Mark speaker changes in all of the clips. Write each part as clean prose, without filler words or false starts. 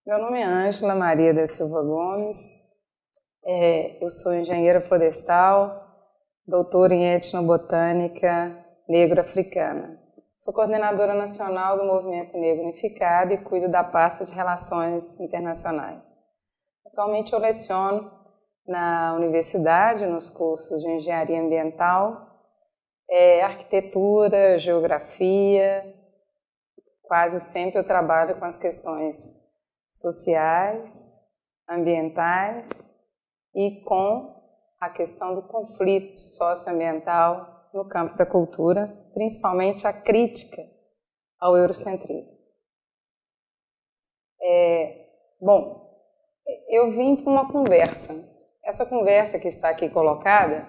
Speaker 1: Meu nome é Ângela Maria da Silva Gomes, eu sou engenheira florestal, doutora em etnobotânica negro-africana. Sou coordenadora nacional do Movimento Negro Unificado e cuido da pasta de Relações Internacionais. Atualmente eu leciono na universidade, nos cursos de engenharia ambiental, arquitetura, geografia. Quase sempre eu trabalho com as questões sociais, ambientais e com a questão do conflito socioambiental no campo da cultura, principalmente a crítica ao eurocentrismo. Eu vim para uma conversa. Essa conversa que está aqui colocada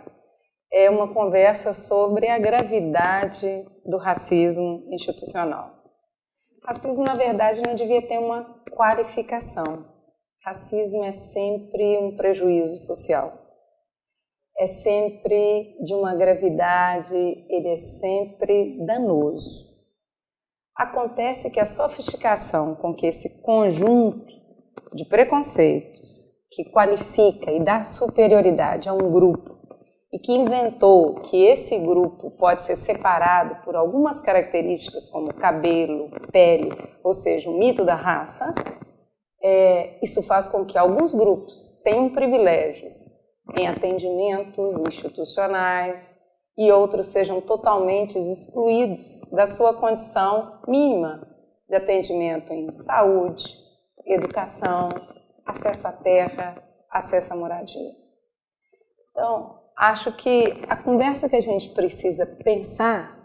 Speaker 1: é uma conversa sobre a gravidade do racismo institucional. Racismo, na verdade, não devia ter uma qualificação. Racismo é sempre um prejuízo social. É sempre de uma gravidade, ele é sempre danoso. Acontece que a sofisticação com que esse conjunto de preconceitos que qualifica e dá superioridade a um grupo e que inventou que esse grupo pode ser separado por algumas características como cabelo, pele, ou seja, o mito da raça, isso faz com que alguns grupos tenham privilégios em atendimentos institucionais e outros sejam totalmente excluídos da sua condição mínima de atendimento em saúde, educação, acesso à terra, acesso à moradia. Então, acho que a conversa que a gente precisa pensar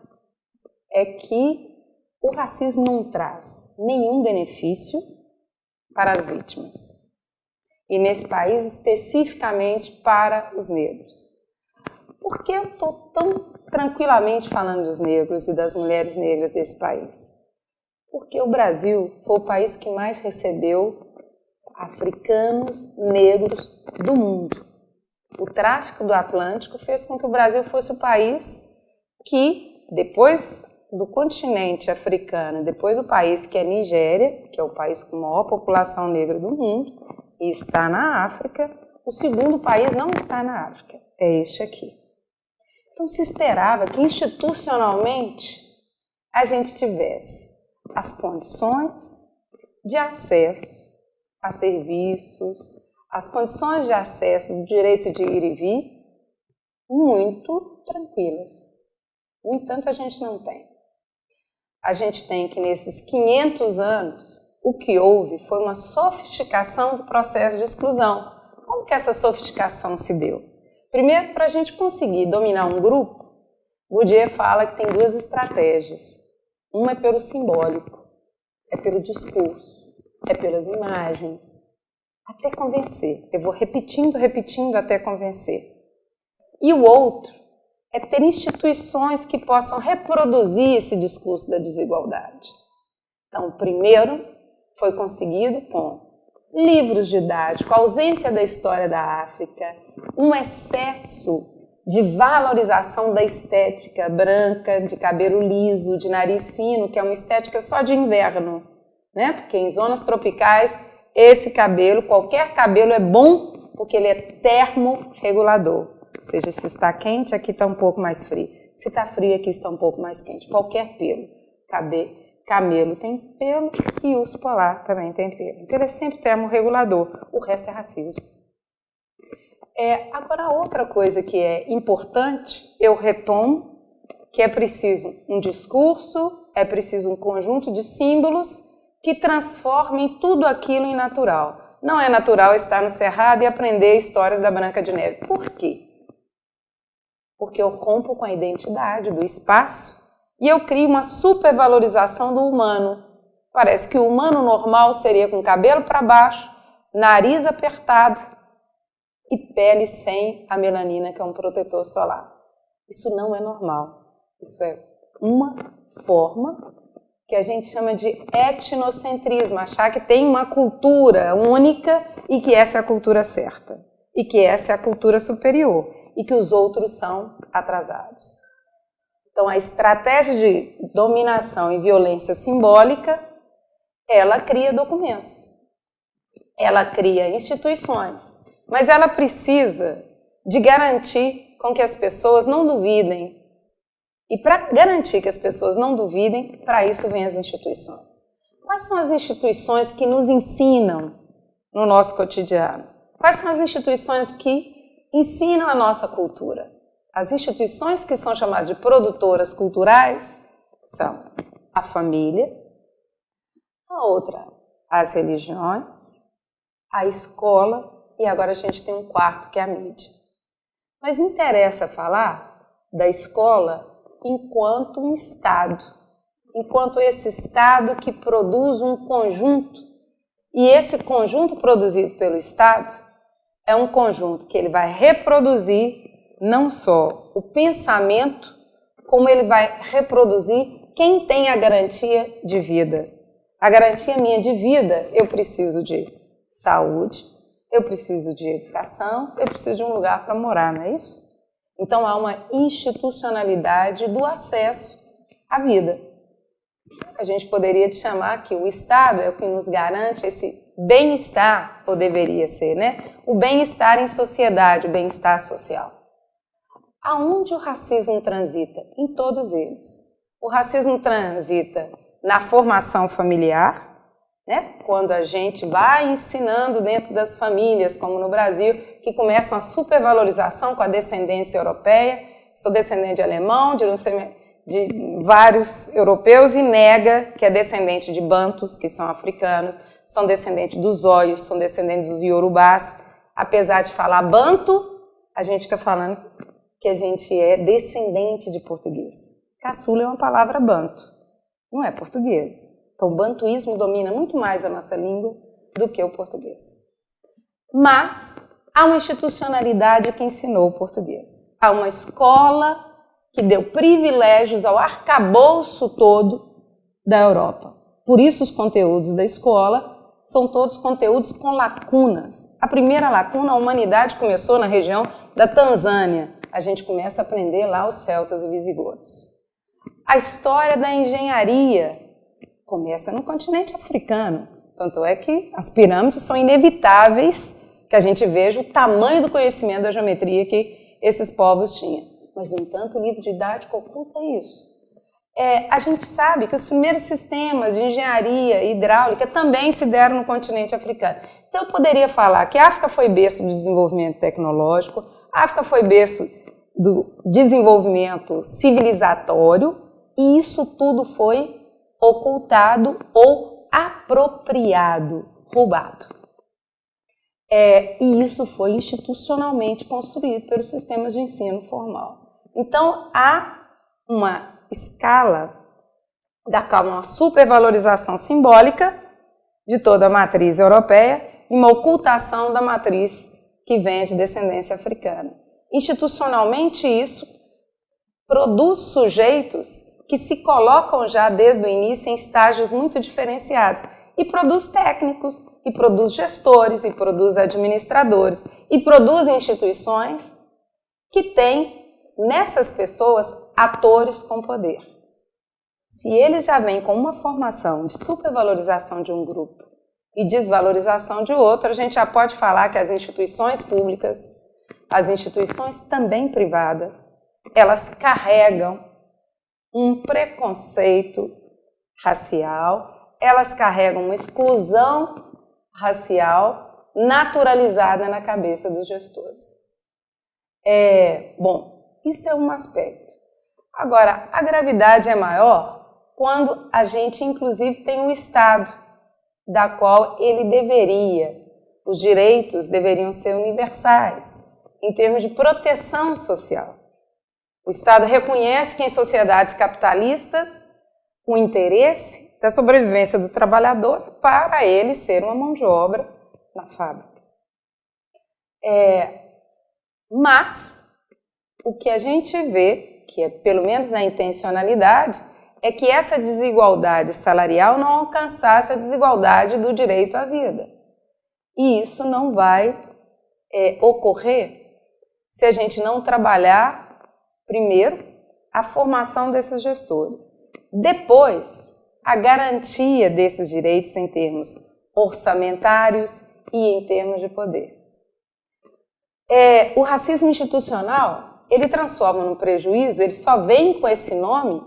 Speaker 1: é que o racismo não traz nenhum benefício para as vítimas. E nesse país, especificamente para os negros. Por que eu estou tão tranquilamente falando dos negros e das mulheres negras desse país? Porque o Brasil foi o país que mais recebeu africanos negros do mundo. O tráfico do Atlântico fez com que o Brasil fosse o país que, depois do continente africano, depois do país que é Nigéria, que é o país com a maior população negra do mundo, e está na África, o segundo país não está na África, é este aqui. Então se esperava que institucionalmente a gente tivesse as condições de acesso a serviços, as condições de acesso do direito de ir e vir muito tranquilas. No entanto, a gente não tem. A gente tem que nesses 500 anos, o que houve foi uma sofisticação do processo de exclusão. Como que essa sofisticação se deu? Primeiro, para a gente conseguir dominar um grupo, Bourdieu fala que tem duas estratégias. Uma é pelo simbólico, é pelo discurso, é pelas imagens, até convencer. Eu vou repetindo até convencer. E o outro é ter instituições que possam reproduzir esse discurso da desigualdade. Então, o primeiro foi conseguido com livros didáticos, a ausência da história da África, um excesso de valorização da estética branca, de cabelo liso, de nariz fino, que é uma estética só de inverno, né? Porque em zonas tropicais, esse cabelo, qualquer cabelo é bom porque ele é termorregulador. Ou seja, se está quente, aqui está um pouco mais frio. Se está frio, aqui está um pouco mais quente. Qualquer pelo. Camelo tem pelo e urso polar também tem pelo. Então, ele é sempre termorregulador. O resto é racismo. Agora, outra coisa que é importante, eu retomo, que é preciso um discurso, é preciso um conjunto de símbolos que transformem tudo aquilo em natural. Não é natural estar no Cerrado e aprender histórias da Branca de Neve. Por quê? Porque eu rompo com a identidade do espaço e eu crio uma supervalorização do humano. Parece que o humano normal seria com cabelo para baixo, nariz apertado e pele sem a melanina, que é um protetor solar. Isso não é normal. Isso é uma forma que a gente chama de etnocentrismo, achar que tem uma cultura única e que essa é a cultura certa, e que essa é a cultura superior, e que os outros são atrasados. Então, a estratégia de dominação e violência simbólica, ela cria documentos. ela cria instituições, mas ela precisa de garantir com que as pessoas não duvidem. E para garantir que as pessoas não duvidem, para isso vêm as instituições. Quais são as instituições que nos ensinam no nosso cotidiano? Quais são as instituições que ensinam a nossa cultura? As instituições que são chamadas de produtoras culturais são a família, a outra, as religiões, a escola e agora a gente tem um quarto que é a mídia. Mas me interessa falar da escola enquanto um Estado, enquanto esse Estado que produz um conjunto, e esse conjunto produzido pelo Estado é um conjunto que ele vai reproduzir não só o pensamento, como ele vai reproduzir quem tem a garantia de vida. A garantia minha de vida, eu preciso de saúde, eu preciso de educação, eu preciso de um lugar para morar, não é isso? Então há uma institucionalidade do acesso à vida. A gente poderia chamar que o Estado é o que nos garante esse bem-estar, ou deveria ser, né? O bem-estar em sociedade, o bem-estar social. Aonde o racismo transita? Em todos eles. O racismo transita na formação familiar, né? Quando a gente vai ensinando dentro das famílias, como no Brasil, que começa uma supervalorização com a descendência europeia. Sou descendente de alemão, de vários europeus, e nega que é descendente de bantus, que são africanos, são descendentes dos óios, são descendentes dos iorubás. Apesar de falar banto, a gente fica falando que a gente é descendente de português. Caçula é uma palavra banto, não é português. Então, o bantuísmo domina muito mais a nossa língua do que o português. Mas há uma institucionalidade que ensinou o português. Há uma escola que deu privilégios ao arcabouço todo da Europa. Por isso, os conteúdos da escola são todos conteúdos com lacunas. A primeira lacuna, a humanidade começou na região da Tanzânia. A gente começa a aprender lá os celtas e visigodos. A história da engenharia começa no continente africano. Tanto é que as pirâmides são inevitáveis que a gente veja o tamanho do conhecimento da geometria que esses povos tinham. Mas, no entanto, o livro didático oculta isso. A gente sabe que os primeiros sistemas de engenharia hidráulica também se deram no continente africano. Então, eu poderia falar que a África foi berço do desenvolvimento tecnológico, a África foi berço do desenvolvimento civilizatório, e isso tudo foi ocultado ou apropriado, roubado. E isso foi institucionalmente construído pelos sistemas de ensino formal. Então, há uma escala da qual uma supervalorização simbólica de toda a matriz europeia e uma ocultação da matriz que vem de descendência africana. Institucionalmente, isso produz sujeitos que se colocam já desde o início em estágios muito diferenciados, e produz técnicos, e produz gestores, e produz administradores, e produz instituições que têm nessas pessoas atores com poder. Se eles já vêm com uma formação de supervalorização de um grupo e desvalorização de outro, a gente já pode falar que as instituições públicas, as instituições também privadas, elas carregam um preconceito racial, elas carregam uma exclusão racial naturalizada na cabeça dos gestores. Bom, isso é um aspecto. Agora, a gravidade é maior quando a gente, inclusive, tem um Estado, da qual ele os direitos deveriam ser universais, em termos de proteção social. O Estado reconhece que em sociedades capitalistas o interesse da sobrevivência do trabalhador para ele ser uma mão de obra na fábrica. Mas o que a gente vê, que é pelo menos na intencionalidade, é que essa desigualdade salarial não alcançasse a desigualdade do direito à vida. E isso não vai ocorrer se a gente não trabalhar, primeiro, a formação desses gestores. Depois, a garantia desses direitos em termos orçamentários e em termos de poder. O racismo institucional, ele transforma num prejuízo, ele só vem com esse nome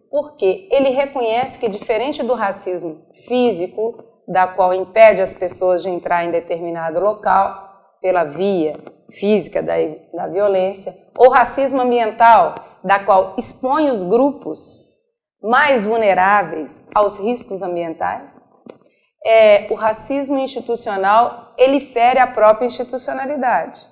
Speaker 1: porque ele reconhece que, diferente do racismo físico, da qual impede as pessoas de entrar em determinado local pela via física da violência, ou racismo ambiental, da qual expõe os grupos mais vulneráveis aos riscos ambientais, o racismo institucional, ele fere a própria institucionalidade.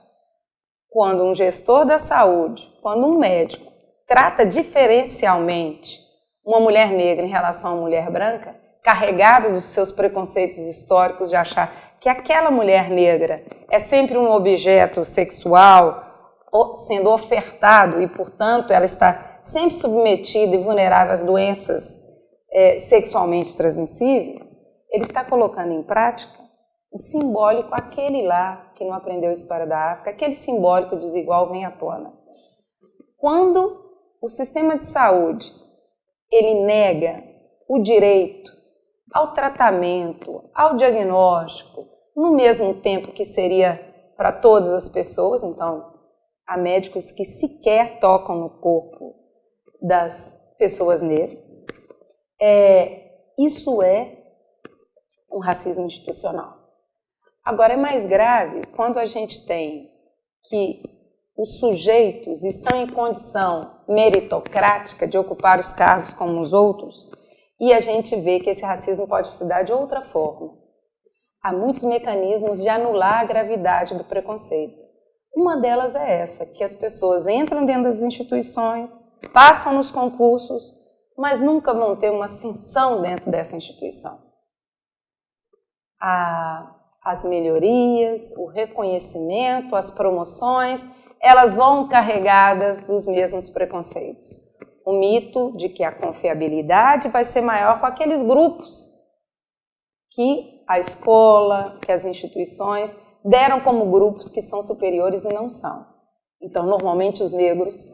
Speaker 1: Quando um gestor da saúde, quando um médico trata diferencialmente uma mulher negra em relação a uma mulher branca, carregado dos seus preconceitos históricos de achar que aquela mulher negra é sempre um objeto sexual sendo ofertado e, portanto, ela está sempre submetida e vulnerável às doenças sexualmente transmissíveis, ele está colocando em prática o simbólico, aquele lá que não aprendeu a história da África, aquele simbólico desigual vem à tona. Quando o sistema de saúde ele nega o direito ao tratamento, ao diagnóstico, no mesmo tempo que seria para todas as pessoas, então há médicos que sequer tocam no corpo das pessoas negras, isso é um racismo institucional. Agora, é mais grave quando a gente tem que os sujeitos estão em condição meritocrática de ocupar os cargos como os outros e a gente vê que esse racismo pode se dar de outra forma. Há muitos mecanismos de anular a gravidade do preconceito. Uma delas é essa, que as pessoas entram dentro das instituições, passam nos concursos, mas nunca vão ter uma ascensão dentro dessa instituição. As melhorias, o reconhecimento, as promoções, elas vão carregadas dos mesmos preconceitos. O mito de que a confiabilidade vai ser maior com aqueles grupos que a escola, que as instituições deram como grupos que são superiores e não são. Então, normalmente os negros,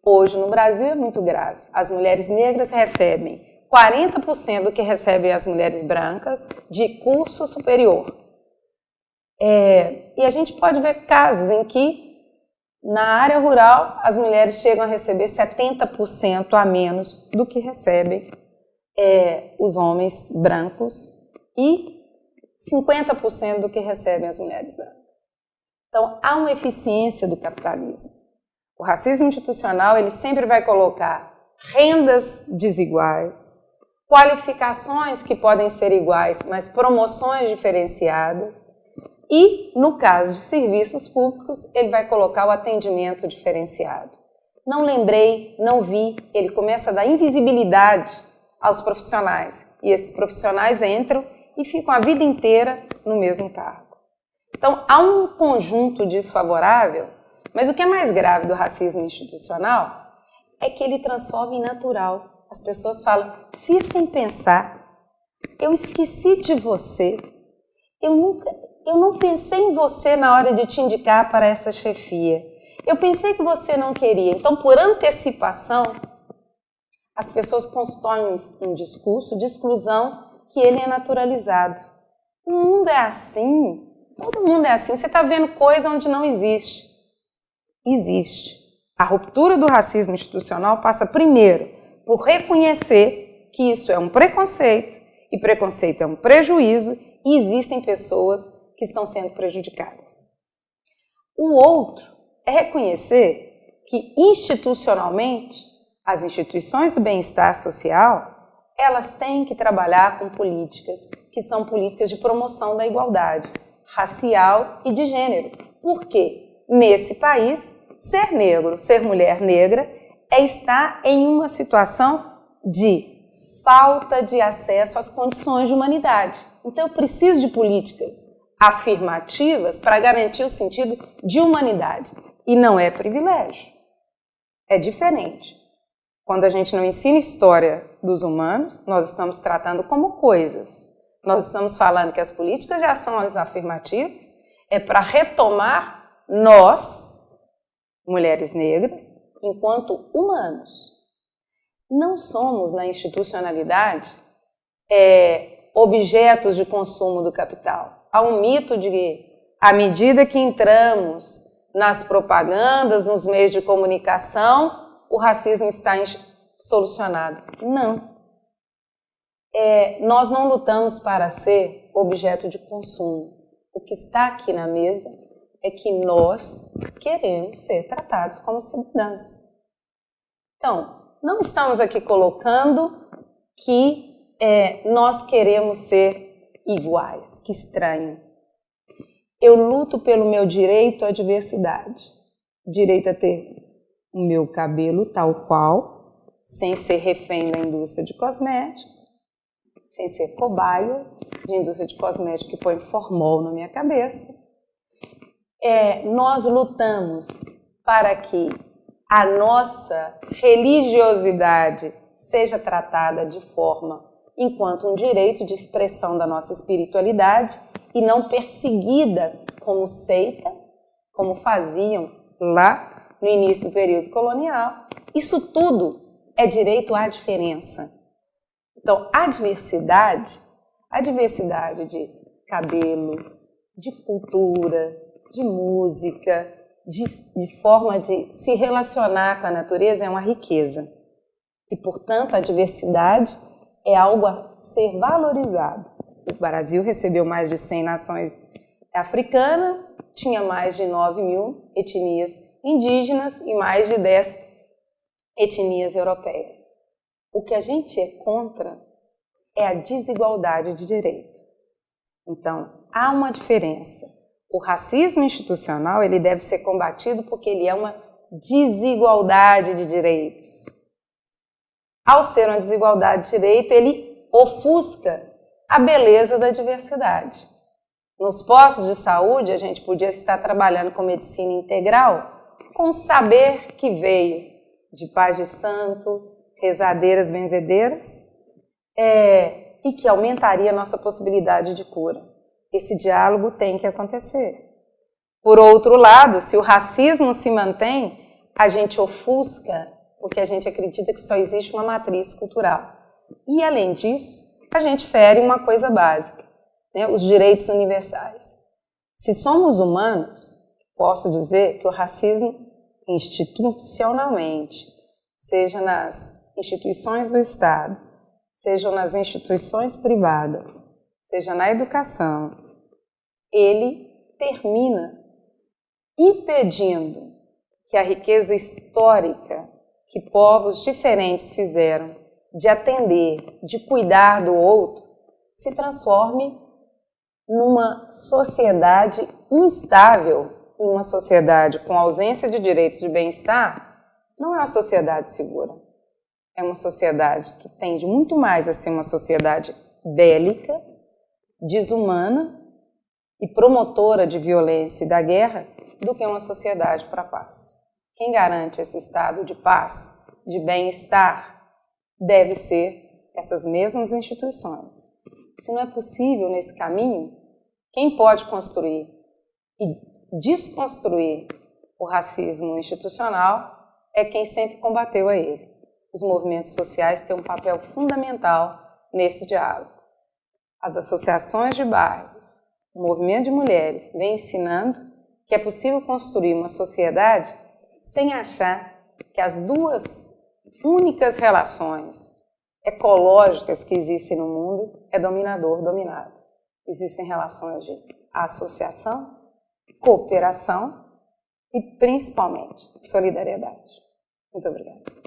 Speaker 1: hoje no Brasil é muito grave. As mulheres negras recebem 40% do que recebem as mulheres brancas de curso superior. E a gente pode ver casos em que, na área rural, as mulheres chegam a receber 70% a menos do que recebem os homens brancos e 50% do que recebem as mulheres brancas. Então, há uma eficiência do capitalismo. O racismo institucional, ele sempre vai colocar rendas desiguais, qualificações que podem ser iguais, mas promoções diferenciadas. E, no caso de serviços públicos, ele vai colocar o atendimento diferenciado. Não lembrei, não vi, ele começa a dar invisibilidade aos profissionais. E esses profissionais entram e ficam a vida inteira no mesmo cargo. Então, há um conjunto desfavorável, mas o que é mais grave do racismo institucional é que ele transforma em natural. As pessoas falam, fiz sem pensar, eu esqueci de você, eu não pensei em você na hora de te indicar para essa chefia. Eu pensei que você não queria. Então, por antecipação, as pessoas constroem um discurso de exclusão que ele é naturalizado. O mundo é assim. Todo mundo é assim. Você está vendo coisa onde não existe. Existe. A ruptura do racismo institucional passa primeiro por reconhecer que isso é um preconceito e preconceito é um prejuízo e existem pessoas que estão sendo prejudicadas. O outro é reconhecer que institucionalmente as instituições do bem-estar social elas têm que trabalhar com políticas que são políticas de promoção da igualdade racial e de gênero. Por quê? Nesse país, ser negro, ser mulher negra é estar em uma situação de falta de acesso às condições de humanidade. Então eu preciso de políticas afirmativas para garantir o sentido de humanidade. E não é privilégio. É diferente. Quando a gente não ensina história dos humanos, nós estamos tratando como coisas. Nós estamos falando que as políticas de ação afirmativas é para retomar nós, mulheres negras, enquanto humanos. Não somos, na institucionalidade, objetos de consumo do capital. Há um mito de que, à medida que entramos nas propagandas, nos meios de comunicação, o racismo está solucionado. Não. Nós não lutamos para ser objeto de consumo. O que está aqui na mesa é que nós queremos ser tratados como cidadãos. Então, não estamos aqui colocando que nós queremos ser iguais. Que estranho. Eu luto pelo meu direito à diversidade. Direito a ter o meu cabelo tal qual, sem ser refém da indústria de cosméticos, sem ser cobaia de indústria de cosméticos que põe formol na minha cabeça. Nós lutamos para que a nossa religiosidade seja tratada de forma enquanto um direito de expressão da nossa espiritualidade e não perseguida como seita, como faziam lá no início do período colonial. Isso tudo é direito à diferença. Então, a diversidade de cabelo, de cultura, de música, de forma de se relacionar com a natureza é uma riqueza. E, portanto, a diversidade é algo a ser valorizado. O Brasil recebeu mais de 100 nações africanas, tinha mais de 9.000 etnias indígenas e mais de 10 etnias europeias. O que a gente é contra é a desigualdade de direitos. Então, há uma diferença. O racismo institucional ele deve ser combatido porque ele é uma desigualdade de direitos. Ao ser uma desigualdade de direito, ele ofusca a beleza da diversidade. Nos postos de saúde, a gente podia estar trabalhando com medicina integral, com o saber que veio de paz de santo, rezadeiras, benzedeiras, e que aumentaria a nossa possibilidade de cura. Esse diálogo tem que acontecer. Por outro lado, se o racismo se mantém, a gente ofusca porque a gente acredita que só existe uma matriz cultural. E, além disso, a gente fere uma coisa básica, né? Os direitos universais. Se somos humanos, posso dizer que o racismo institucionalmente, seja nas instituições do Estado, sejam nas instituições privadas, seja na educação, ele termina impedindo que a riqueza histórica que povos diferentes fizeram de atender, de cuidar do outro, se transforme numa sociedade instável, em uma sociedade com ausência de direitos de bem-estar, não é uma sociedade segura. É uma sociedade que tende muito mais a ser uma sociedade bélica, desumana e promotora de violência e da guerra do que uma sociedade para a paz. Quem garante esse estado de paz, de bem-estar, deve ser essas mesmas instituições. Se não é possível nesse caminho, quem pode construir e desconstruir o racismo institucional é quem sempre combateu a ele. Os movimentos sociais têm um papel fundamental nesse diálogo. As associações de bairros, o movimento de mulheres vem ensinando que é possível construir uma sociedade sem achar que as duas únicas relações ecológicas que existem no mundo é dominador-dominado. Existem relações de associação, cooperação e, principalmente, solidariedade. Muito obrigada.